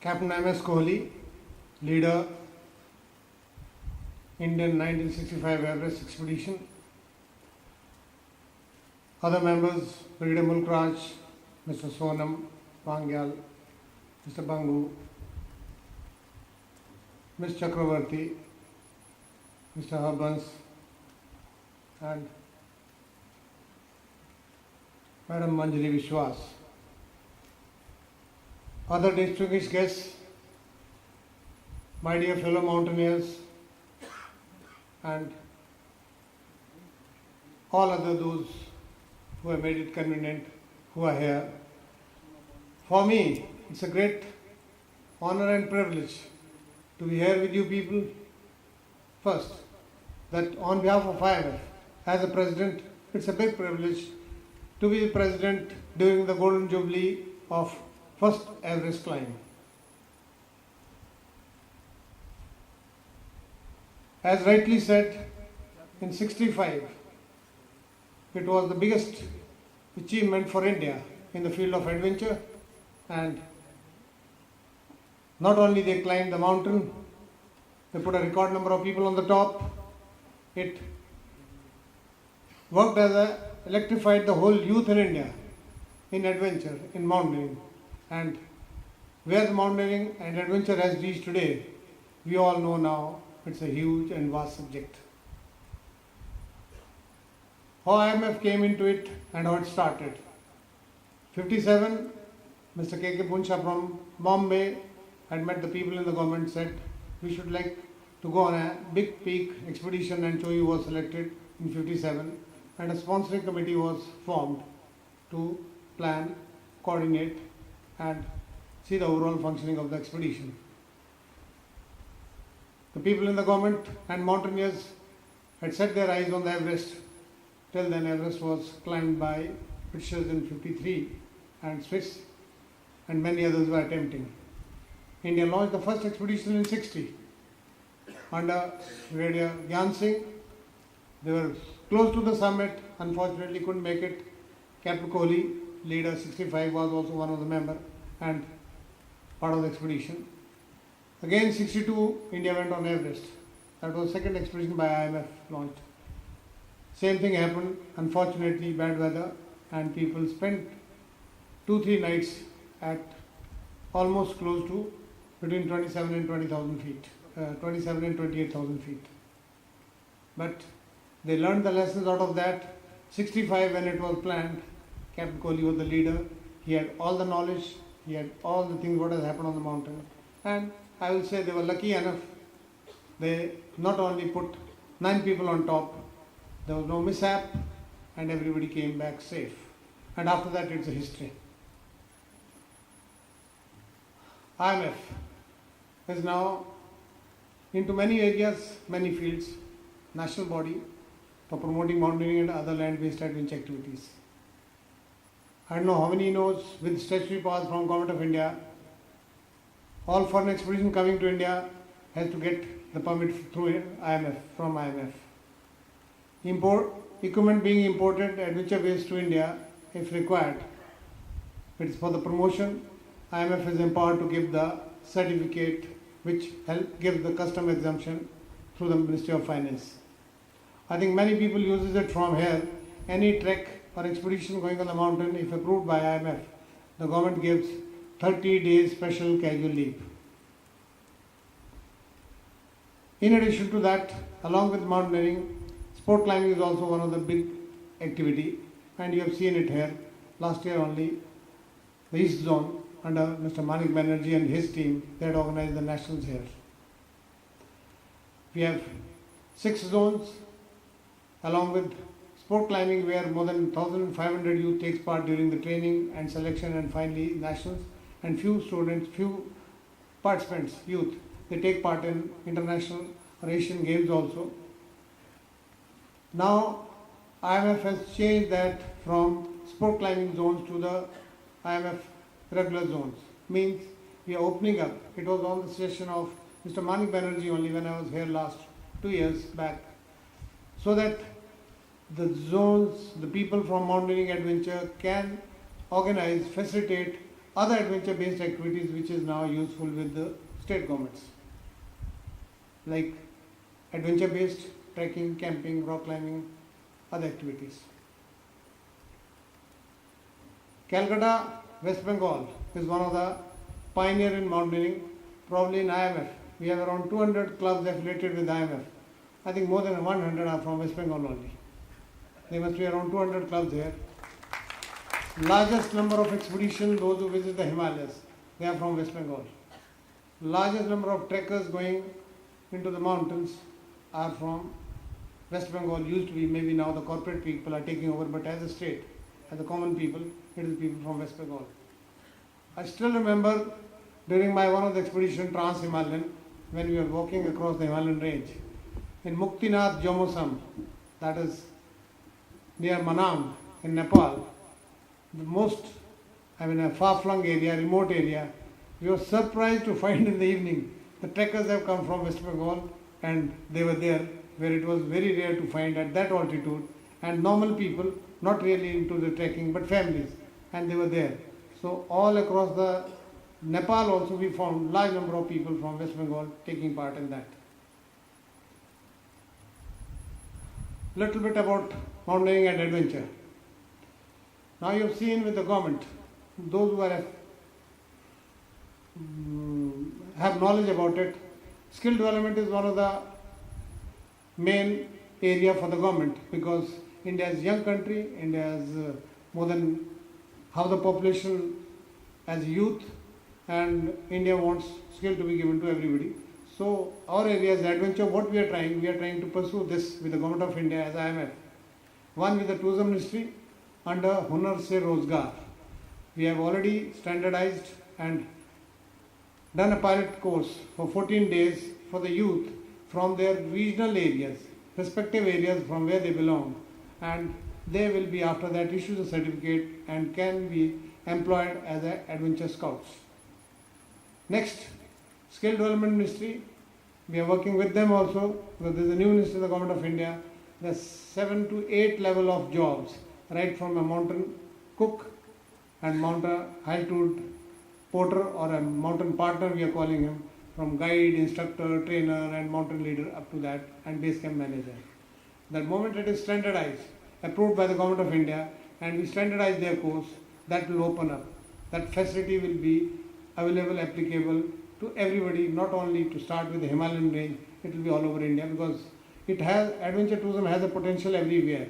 Captain M.S. Kohli, leader, Indian 1965 Everest expedition. Other members, Brigadier Mulk Raj, Mr. Sonam Pangyal, Mr. Bangu, Ms. Chakravarti, Mr. Harbans, and Madam Manjari Vishwas. Other distinguished guests, my dear fellow mountaineers, and all other those who have made it convenient, who are here. For me, it's a great honor and privilege to be here with you people. First, that on behalf of IMF, as a president, it's a big privilege to be the president during the Golden Jubilee of first Everest climb. As rightly said, in 65, it was the biggest achievement for India in the field of adventure, and not only they climbed the mountain, they put a record number of people on the top. It worked as a electrified the whole youth in India in adventure, in mountaineering. And where the mountaineering and adventure has reached today, we all know now it's a huge and vast subject. How IMF came into it and how it started. 57, Mr. K.K. Punsha from Bombay had met the people in the government, said we should like to go on a big peak expedition, and Choyu was selected in 57, and a sponsoring committee was formed to plan, coordinate and see the overall functioning of the expedition. The people in the government and mountaineers had set their eyes on the Everest. Till then, Everest was climbed by Britishers in 53 and Swiss, and many others were attempting. India launched the first expedition in 60 under Brigadier Gyan Singh. They were close to the summit, unfortunately couldn't make it. Captain Kohli, leader 65, was also one of the members and part of the expedition. Again 62, India went on Everest. That was the second expedition by IMF launched. Same thing happened, unfortunately bad weather, and people spent 2-3 nights at almost close to between 27 and 20,000 feet, 27 and 28,000 feet. But they learned the lessons out of that. 65, when it was planned, Captain Kohli was the leader. He had all the knowledge, he had all the things what has happened on the mountain. And I will say they were lucky enough. They not only put 9 people on top, there was no mishap, and everybody came back safe. And after that, it's a history. IMF is now into many areas, many fields, national body for promoting mountaineering and other land-based adventure activities. I don't know how many knows, with statutory powers from Government of India, all foreign expedition coming to India has to get the permit through IMF, from IMF. Equipment being imported adventure-based to India, if required, it is for the promotion. IMF is empowered to give the certificate which gives the custom exemption through the Ministry of Finance. I think many people uses it from here. Any trek or expedition going on the mountain, if approved by IMF, the government gives 30 days special casual leave. In addition to that, along with mountaineering, sport climbing is also one of the big activity, and you have seen it here. Last year only, the East Zone under Mr. Manik Banerjee and his team, they had organized the nationals here. We have 6 zones, along with sport climbing, where more than 1,500 youth takes part during the training and selection and finally nationals, and few students, few participants, youth, they take part in international or Asian games also. Now IMF has changed that from sport climbing zones to the IMF regular zones. Means we are opening up. It was on the session of Mr. Manik Banerjee only when I was here last 2 years back, so that the zones, the people from mountaineering adventure can organize, facilitate other adventure-based activities which is now useful with the state governments, like adventure-based trekking, camping, rock climbing, other activities. Calcutta, West Bengal is one of the pioneer in mountaineering, probably in IMF. We have around 200 clubs affiliated with IMF. I think more than 100 are from West Bengal only. There must be around 200 clubs here. Largest number of expeditions, those who visit the Himalayas, they are from West Bengal. Largest number of trekkers going into the mountains are from West Bengal. Used to be, maybe now the corporate people are taking over, but as a state, as a common people, it is people from West Bengal. I still remember during one of the expedition, Trans-Himalayan, when we were walking across the Himalayan range, in Muktinath Jomosam, that is near Manam in Nepal, the most, a far-flung area, remote area, we were surprised to find in the evening the trekkers have come from West Bengal and they were there where it was very rare to find at that altitude, and normal people, not really into the trekking, but families, and they were there. So all across the Nepal also we found large number of people from West Bengal taking part in that. Little bit about mountaineering and adventure. Now you have seen with the government, those who have knowledge about it, skill development is one of the main area for the government, because India is a young country, India has more than half the population as youth, and India wants skill to be given to everybody. So our area is adventure. What we are trying to pursue this with the government of India as IMF. One with the tourism ministry under Hunar Se Rozgar. We have already standardized and done a pilot course for 14 days for the youth from their regional areas, respective areas from where they belong, and they will be after that issued a certificate and can be employed as adventure scouts. Next, skill development ministry. We are working with them also, because there is a new ministry in the government of India. There are 7 to 8 level of jobs, right from a mountain cook and mountain altitude porter or a mountain partner, we are calling him, from guide, instructor, trainer and mountain leader up to that, and base camp manager. The moment it is standardized, approved by the government of India, and we standardize their course, that will open up. That facility will be available, applicable to everybody, not only to start with the Himalayan range, it will be all over India, because adventure tourism has a potential everywhere,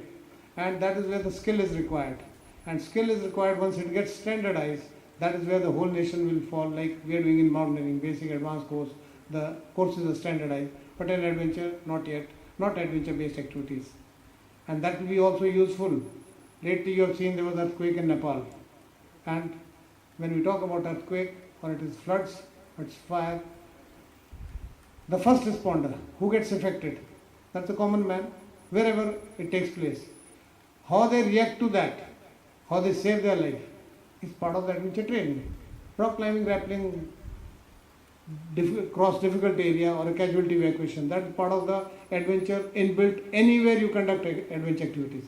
and that is where the skill is required. And skill is required once it gets standardized, that is where the whole nation will fall, like we are doing in mountaineering, basic, advanced course. The courses are standardized, but in adventure, not yet, not adventure-based activities. And that will be also useful. Lately you have seen there was an earthquake in Nepal. And when we talk about earthquake, or it is floods, or it's fire, the first responder, who gets affected? That's the common man, wherever it takes place. How they react to that, how they save their life, is part of the adventure training. Rock climbing, grappling, cross difficult area, or a casualty evacuation, that is part of the adventure inbuilt anywhere you conduct adventure activities.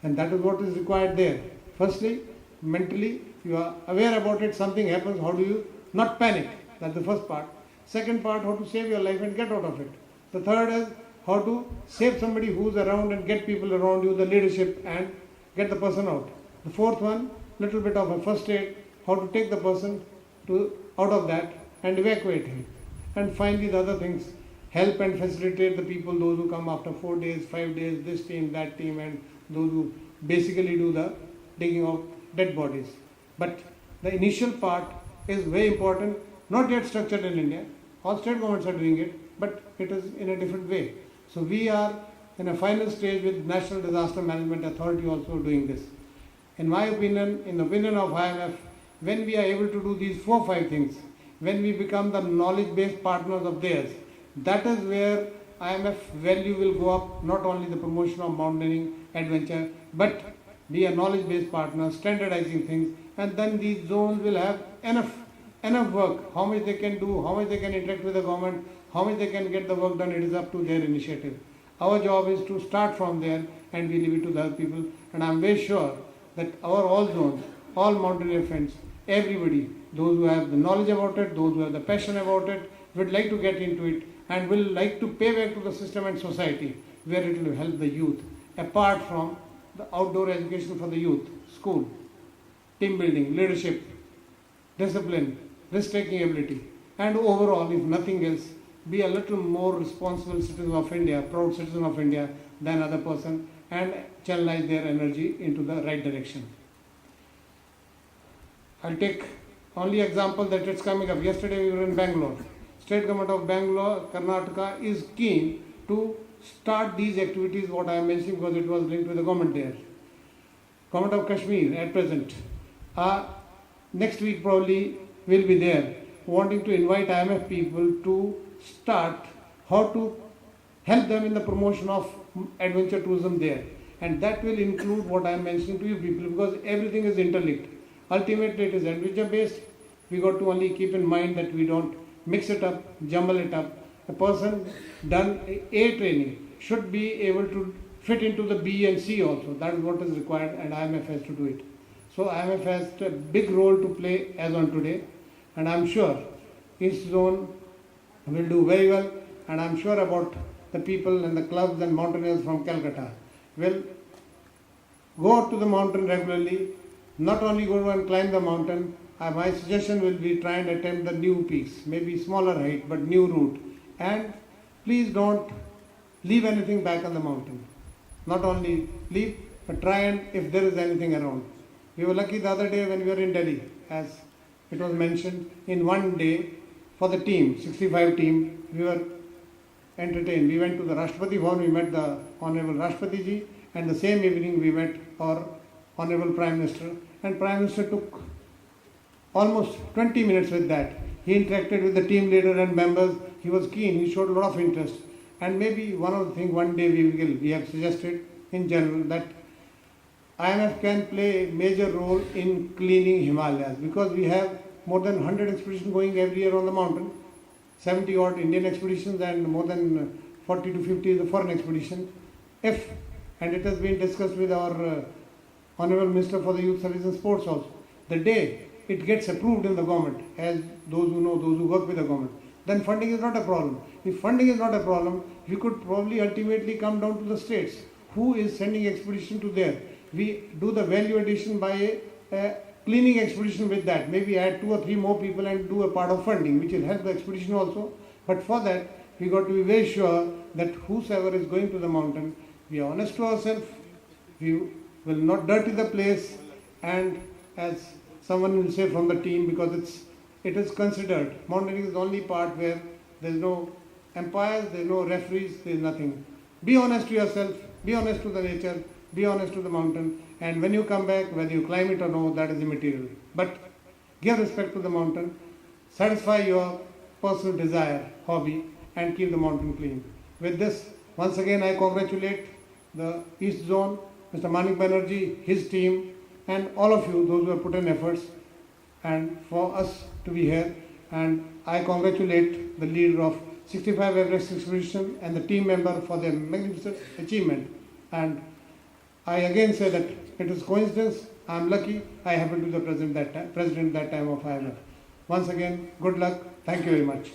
And that is what is required there. Firstly, mentally, you are aware about it, something happens, how do you not panic? That's the first part. Second part, how to save your life and get out of it. The third is how to save somebody who's around and get people around you, the leadership, and get the person out. The fourth one, little bit of a first aid, how to take the person out of that and evacuate him. And finally the other things, help and facilitate the people, those who come after 4 days, 5 days, this team, that team, and those who basically do the digging of dead bodies. But the initial part is very important, not yet structured in India. All state governments are doing it, but it is in a different way. So we are in a final stage with National Disaster Management Authority also doing this. In my opinion, in the opinion of IMF, when we are able to do these 4-5 things, when we become the knowledge-based partners of theirs, that is where IMF value will go up, not only the promotion of mountaineering, adventure, but be a knowledge-based partner, standardizing things, and then these zones will have enough work. How much they can do, how much they can interact with the government, how much they can get the work done, it is up to their initiative. Our job is to start from there and we leave it to the other people. And I am very sure that all zones, all mountaineer friends, everybody those who have the knowledge about it, those who have the passion about it, would like to get into it and will like to pay back to the system and society where it will help the youth, apart from the outdoor education for the youth, school, team building, leadership, discipline, risk-taking ability, and overall, if nothing else, be a little more responsible citizen of India, proud citizen of India than other person, and channelize their energy into the right direction. I'll take only example that it's coming up. Yesterday we were in Bangalore. State government of Bangalore, Karnataka is keen to start these activities, what I am mentioning, because it was linked with the government there. Government of Kashmir at present, next week probably will be there, wanting to invite IMF people to start how to help them in the promotion of adventure tourism there. And that will include what I am mentioning to you people, because everything is interlinked. Ultimately it is adventure based. We got to only keep in mind that we don't mix it up, jumble it up. A person done A training should be able to fit into the B and C also. That is what is required, and IMF has to do it. So IMF has a big role to play as on today, and I am sure East Zone will do very well, and I am sure about the people and the clubs and mountaineers from Calcutta will go up to the mountain regularly, not only go and climb the mountain. My suggestion will be try and attempt the new peaks, maybe smaller height but new route, and please don't leave anything back on the mountain. Not only leave, but try and if there is anything around. We were lucky the other day when we were in Delhi, as it was mentioned, in one day for the team, 65 team, we were entertained. We went to the Rashtrapati Bhavan, we met the Honorable Rashtrapati Ji, and the same evening we met our Honorable Prime Minister, and Prime Minister took almost 20 minutes with that. He interacted with the team leader and members. He was keen, he showed a lot of interest. And maybe one of the things one day we have suggested in general that IMF can play a major role in cleaning Himalayas, because we have more than 100 expeditions going every year on the mountain, 70 odd Indian expeditions and more than 40 to 50 is the foreign expedition. And it has been discussed with our Honorable Minister for the Youth Service and Sports also, the day it gets approved in the government, as those who know, those who work with the government, then funding is not a problem. If funding is not a problem, we could probably ultimately come down to the states. Who is sending expedition to there? We do the value addition by a cleaning expedition with that. Maybe add 2 or 3 more people and do a part of funding, which will help the expedition also. But for that, we got to be very sure that whosoever is going to the mountain, we are honest to ourselves, we will not dirty the place, and as someone will say from the team, because it is considered, mountaineering is the only part where there is no empires, there is no referees, there is nothing. Be honest to yourself, be honest to the nature, be honest to the mountain, and when you come back, whether you climb it or no, that is immaterial. But give respect to the mountain, satisfy your personal desire, hobby, and keep the mountain clean. With this, once again I congratulate the East Zone, Mr. Manik Banerjee, his team, and all of you, those who have put in efforts, and for us to be here. And I congratulate the leader of 65 Everest Expedition and the team member for their magnificent achievement. And I again say that it is coincidence. I am lucky. I happen to be the president that time of IMF. Once again, good luck. Thank you very much.